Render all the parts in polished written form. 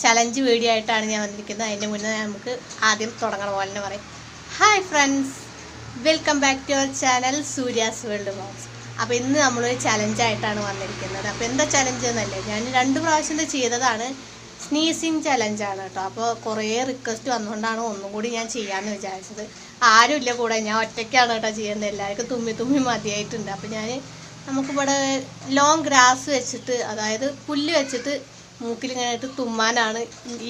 Challenge video ആയിട്ടാണ് ഞാൻ വന്നിരിക്കുന്നത്. അതിൻ്റെ മുന്നേ നമുക്ക് ആദ്യം തുടങ്ങണ പോലെ തന്നെ പറയും. Hi friends, welcome back to our channel Surya's world vlogs. അപ്പോൾ ഇന്ന് നമ്മളൊരു ചലഞ്ചായിട്ടാണ് വന്നിരിക്കുന്നത്. അപ്പോൾ എന്താ ചലഞ്ച് എന്നല്ലേ, ഞാൻ 2 പ്രാവശ്യം ചെയ്തതാണ്. സ്നീസിങ് ചലഞ്ചാണ് കേട്ടോ. അപ്പോൾ കുറേ റിക്വസ്റ്റ് വന്നുകൊണ്ടാണ് ഒന്നും കൂടി ഞാൻ ചെയ്യാമെന്ന് വിചാരിച്ചത്. ആരുമില്ല കൂടെ, ഞാൻ ഒറ്റയ്ക്കാണ് കേട്ടോ ചെയ്യുന്നത്. എല്ലാവർക്കും തുമ്മി മതിയായിട്ടുണ്ട്. അപ്പോൾ നമുക്കിവിടെ ലോങ് ഗ്രാസ് വെച്ചിട്ട്, അതായത് പുല്ല് വെച്ചിട്ട് മൂക്കിലിങ്ങനെ ഇട്ട് തുമ്മാനാണ്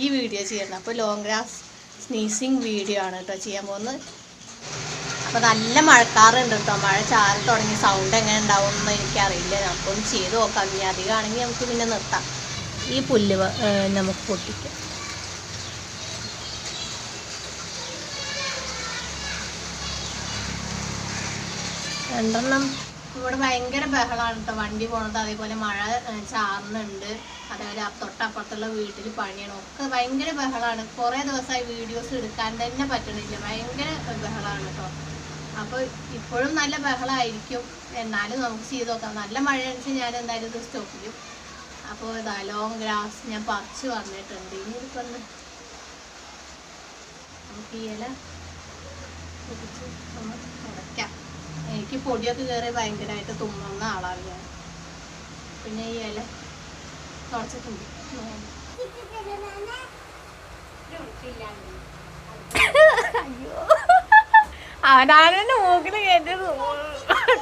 ഈ വീഡിയോ ചെയ്യുന്നത്. അപ്പോൾ ലോങ് ഗ്രാസ് സ്നീസിങ് വീഡിയോ ആണ് കേട്ടോ ചെയ്യാൻ പോകുന്നത്. അപ്പോൾ നല്ല മഴക്കാറുണ്ട് കേട്ടോ. മഴ ചാറി തുടങ്ങി. സൗണ്ട് എങ്ങനെ ഉണ്ടാവും എന്ന് എനിക്കറിയില്ല. നമുക്കൊന്ന് ചെയ്ത് നോക്കാം. ഇനി അധികമാണെങ്കിൽ നമുക്ക് പിന്നെ നിർത്താം. ഈ പുല്ല് നമുക്ക് പൊട്ടിക്കാം. രണ്ടെണ്ണം. ഇവിടെ ഭയങ്കര ബഹളമാണ് കേട്ടോ, വണ്ടി പോണത്. അതേപോലെ മഴ ചാറുന്നുണ്ട്. അതേപോലെ തൊട്ടപ്പുറത്തുള്ള വീട്ടിൽ പണിയാണ്. ഒക്കെ ഭയങ്കര ബഹളമാണ്. കുറേ ദിവസമായി വീഡിയോസ് എടുക്കാൻ തന്നെ പറ്റണില്ല. ഭയങ്കര ബഹളമാണ് കേട്ടോ. അപ്പോൾ ഇപ്പോഴും നല്ല ബഹളമായിരിക്കും. എന്നാലും നമുക്ക് ചെയ്ത് നോക്കാം. നല്ല മഴയാണെന്ന് ഞാൻ എന്തായാലും ഇത് സ്റ്റോപ്പ് ചെയ്യും. അപ്പോൾ ഇതാ ലോങ് ഗ്രാസ് ഞാൻ പറിച്ച് വന്നിട്ടുണ്ട്. ഇനി ഇപ്പം നമുക്ക് ഈ ഇല പൊടിച്ച് നമ്മൾ തുടയ്ക്കാം. എനിക്ക് പൊടിയൊക്കെ കയറി ഭയങ്കരമായിട്ട് തുമ്മുന്ന ആളാണ് ഞാൻ. പിന്നെ ഈ ഇല തുടച്ചിട്ടുണ്ട്. അയ്യോ, അവനാണെന്നെ മൂക്കിന് കയറ്റി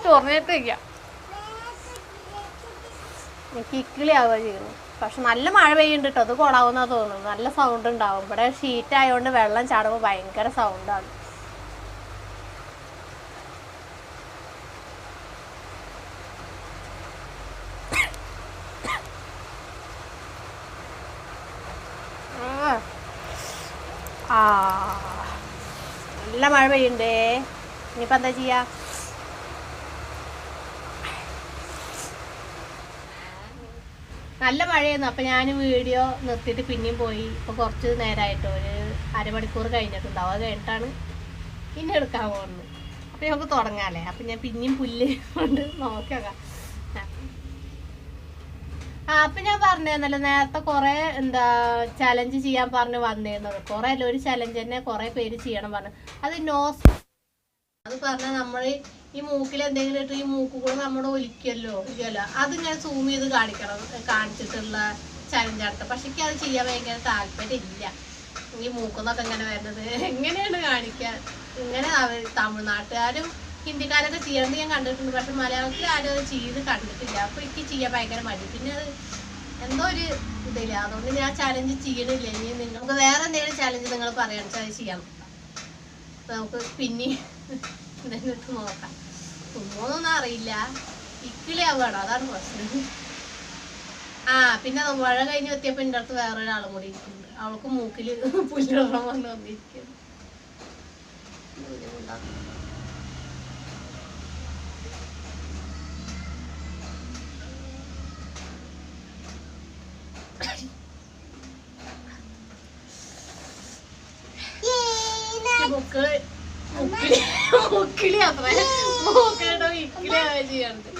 തുറന്നിട്ട് വയ്ക്കാം. കിക്കിളിയാവുക ചെയ്യുന്നു. പക്ഷെ നല്ല മഴ പെയ്യുന്നുണ്ട് കേട്ടോ. അത് കൊളാവുന്ന തോന്നുന്നു. നല്ല സൗണ്ട് ഉണ്ടാവും. ഇവിടെ ഷീറ്റ് ആയതുകൊണ്ട് വെള്ളം ചാടുമ്പോൾ ഭയങ്കര സൗണ്ടാണ്. നല്ല മഴ പെയ്യണ്ടേ. ഇനിയിപ്പോൾ എന്താ ചെയ്യാ? നല്ല മഴയായിരുന്നു. അപ്പം ഞാൻ വീഡിയോ നിർത്തിയിട്ട് പിന്നെയും പോയി. ഇപ്പോൾ കുറച്ച് നേരമായിട്ട് ഒരു അരമണിക്കൂർ കഴിഞ്ഞിട്ടുണ്ടാവും. അത് കഴിഞ്ഞിട്ടാണ് പിന്നെ എടുക്കാൻ പോകുന്നത്. അപ്പം നമുക്ക് തുടങ്ങാമല്ലേ. അപ്പം ഞാൻ പിന്നെയും പുല്ല് കൊണ്ട് നോക്കാം. അപ്പം ഞാൻ പറഞ്ഞിരുന്നല്ലോ നേരത്തെ കുറേ ചലഞ്ച് ചെയ്യാൻ പറഞ്ഞ് വന്നിരുന്നത്. കുറേ അല്ല, ഒരു ചലഞ്ച് തന്നെ കുറേ പേര് ചെയ്യണം പറഞ്ഞു. അത് അത് പറഞ്ഞാൽ നമ്മൾ ഈ മൂക്കിൽ എന്തെങ്കിലും ഇട്ട് ഈ മൂക്ക് കൂടെ നമ്മൾ ഒലിക്കല്ലോ അതിങ്ങനെ സൂം ചെയ്ത് കാണിച്ചിട്ടുള്ള ചലഞ്ചാണ്. പക്ഷെ എനിക്ക് അത് ചെയ്യാൻ ഭയങ്കര താല്പര്യമില്ല. ഈ മൂക്കുന്നൊക്കെ ഇങ്ങനെ വരുന്നത് എങ്ങനെയാണ് കാണിക്കുക? ഇങ്ങനെ തമിഴ്നാട്ടുകാരും ഹിന്ദിക്കാരൊക്കെ ചെയ്യണമെന്ന് ഞാൻ കണ്ടിട്ടുണ്ട്. പക്ഷെ മലയാളത്തിൽ ആരും അത് ചെയ്ത് കണ്ടിട്ടില്ല. അപ്പോൾ എനിക്ക് ചെയ്യാൻ ഭയങ്കര മടി. പിന്നെ അത് എന്തോ ഒരു ഇതില്ല. അതുകൊണ്ട് ഞാൻ ചലഞ്ച് ചെയ്യണില്ല. ഇനി നിങ്ങൾക്ക് വേറെ എന്തെങ്കിലും ചലഞ്ച് നിങ്ങൾ പറയുകയാണെന്ന് വെച്ചാൽ അത് ചെയ്യാം. നമുക്ക് പിന്നെ എന്തെങ്കിലും നോക്കാം. തുമ്മൊന്നും അറിയില്ല. ഇക്കിളിയാവുകയാണോ, അതാണ് പ്രശ്നം. പിന്നെ മഴ കഴിഞ്ഞ് എത്തിയപ്പോൾ എൻ്റെ അടുത്ത് വേറൊരാളും കൂടി ഇരിക്കുന്നുണ്ട്. അവൾക്ക് മൂക്കിൽ പുല്ലിടണം വന്ന് വന്നിരിക്കുന്നു. മുക്കിളി അത്ര മൂക്കട്ടോ ഇക്കിളിയാവുക ചെയ്യണത്.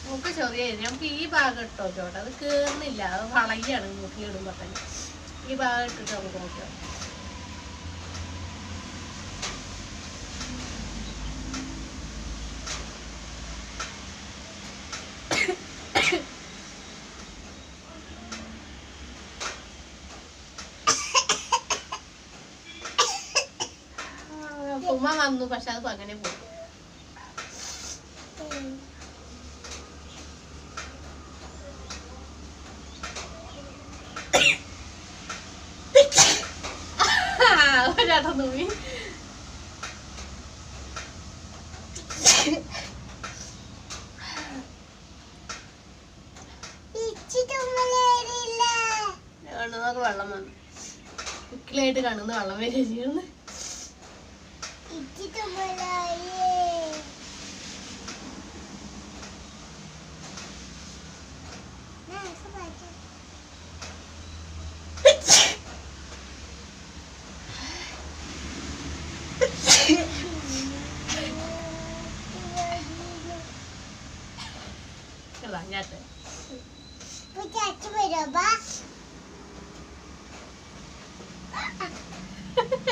മൂക്ക് ചൊറിയായി. നമുക്ക് ഈ ഭാഗം ഇട്ടോ ചോട്ടെ. അത് കേറുന്നില്ല. അത് വളയാണ് മൂക്കിലിടുമ്പോ തന്നെ. ഈ ഭാഗം ഇട്ടിട്ട് നമുക്ക് നോക്കാം. ഉമ്മ വന്നു. പക്ഷെ അത് അങ്ങനെ പോകും. ഒരാട്ടം തൂങ്ങി. കണ്ണുന്നൊക്കെ വെള്ളം വന്നു. കുക്കിലായിട്ട് കണ്ണുന്ന് വെള്ളം വരെ ചെയ്യുന്നു.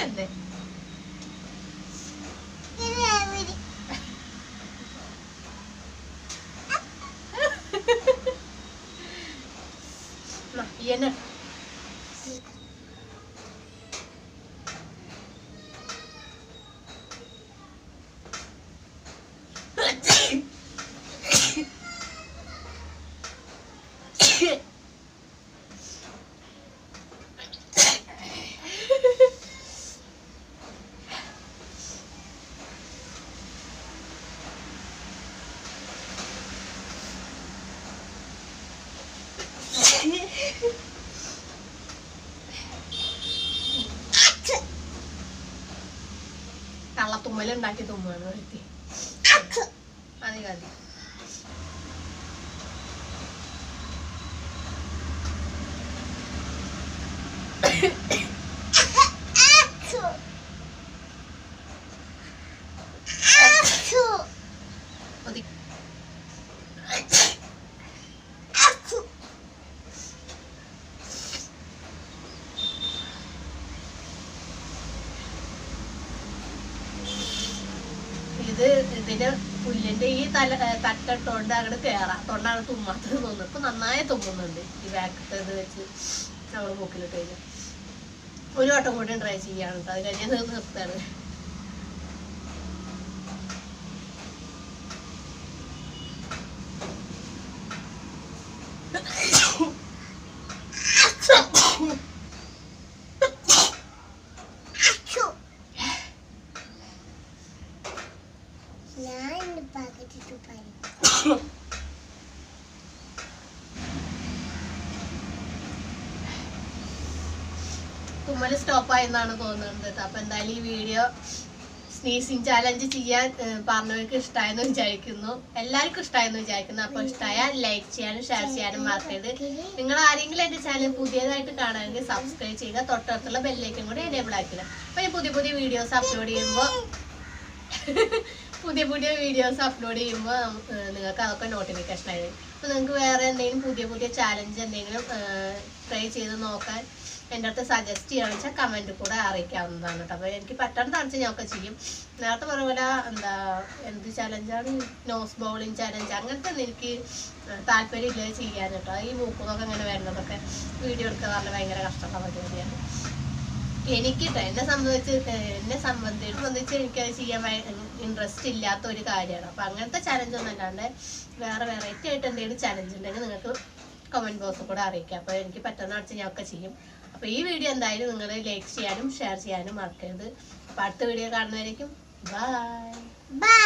എന്തേ ഇയന്നെ കള്ളത്തുമ്മലുണ്ടാക്കി തുമ്മാണ് വരുത്തി മതി മതി ഇതിന് പുല്ലിന്റെ ഈ തട്ടിട്ടോണ്ട് അങ്ങോട്ട് കേറാം തൊണ്ടാണ് തുമ്മാത്തത് തോന്നുന്നു. ഇപ്പൊ നന്നായി തുമ്മുന്നുണ്ട് ഈ ബാക്കത്തെ ഇത് വെച്ച് നമ്മള് മൂക്കിലിട്ട് കഴിഞ്ഞാൽ. ഒരു വട്ടം കൂടി ട്രൈ ചെയ്യാണ് കേട്ടോ. അത് കഴിഞ്ഞാൽ നിർത്താറ്. തുമ്മല് സ്റ്റോപ്പായി എന്നാണ് തോന്നുന്നത്. അപ്പൊ എന്തായാലും ഈ വീഡിയോ സ്നീസിങ് ചാലഞ്ച് ചെയ്യാൻ പറഞ്ഞവർക്ക് ഇഷ്ടമായെന്ന് വിചാരിക്കുന്നു. എല്ലാവർക്കും ഇഷ്ടമായെന്ന് വിചാരിക്കുന്നു. അപ്പൊ ഇഷ്ടമായ ലൈക്ക് ചെയ്യാനും ഷെയർ ചെയ്യാനും മറക്കരുത്. നിങ്ങൾ ആരെങ്കിലും എന്റെ ചാനൽ പുതിയതായിട്ട് കാണാമെങ്കിൽ സബ്സ്ക്രൈബ് ചെയ്യുക. തൊട്ടടുത്തുള്ള ബെല്ലൈക്കൻ കൂടി എനേബിൾ ആക്കില്ല. അപ്പൊ ഞാൻ പുതിയ വീഡിയോസ് അപ്ലോഡ് ചെയ്യുമ്പോൾ നിങ്ങൾക്ക് അതൊക്കെ നോട്ടിഫിക്കേഷൻ ആയി വരും. അപ്പൊ നിങ്ങൾക്ക് വേറെ എന്തെങ്കിലും പുതിയ ചാലഞ്ച് എന്തെങ്കിലും ട്രൈ ചെയ്ത് നോക്കാൻ എൻ്റെ അടുത്ത് സജസ്റ്റ് ചെയ്യണമെന്ന് വെച്ചാൽ കമൻറ്റ് കൂടെ അറിയിക്കാവുന്നതാണ് കേട്ടോ. അപ്പോൾ എനിക്ക് പറ്റാണെന്ന് വെച്ചാൽ ഞാനൊക്കെ ചെയ്യും. നേരത്തെ പറഞ്ഞ പോലെ എന്ത് ചലഞ്ചാണ്, നോസ് ബൗളിങ് ചലഞ്ച്, അങ്ങനത്തെ ഒന്നും എനിക്ക് താല്പര്യമില്ല ചെയ്യാൻ കേട്ടോ. ഈ മൂക്കുന്നൊക്കെ ഇങ്ങനെ വരുന്നതൊക്കെ വീഡിയോ എടുക്കുക പറഞ്ഞാൽ ഭയങ്കര കഷ്ടമുള്ള പരിപാടിയാണ് എനിക്കിട്ടോ. എന്നെ സംബന്ധിച്ച് എനിക്കത് ചെയ്യാൻ ഇൻട്രസ്റ്റ് ഇല്ലാത്ത ഒരു കാര്യമാണ്. അപ്പം അങ്ങനത്തെ ചലഞ്ചൊന്നും അല്ലാണ്ട് വേറെ വെറൈറ്റി ആയിട്ട് എന്തെങ്കിലും ചലഞ്ച് ഉണ്ടെങ്കിൽ നിങ്ങൾക്ക് കമൻറ്റ് ബോക്സിൽ കൂടെ അറിയിക്കാം. അപ്പോൾ എനിക്ക് പറ്റുന്ന വെച്ചാൽ ഞാനൊക്കെ ചെയ്യും. അപ്പോൾ ഈ വീഡിയോ എന്തായാലും നിങ്ങൾ ലൈക്ക് ചെയ്യാനും ഷെയർ ചെയ്യാനും മറക്കരുത്. അപ്പോൾ അടുത്ത വീഡിയോ കാണുന്നതായിരിക്കും. ബൈ.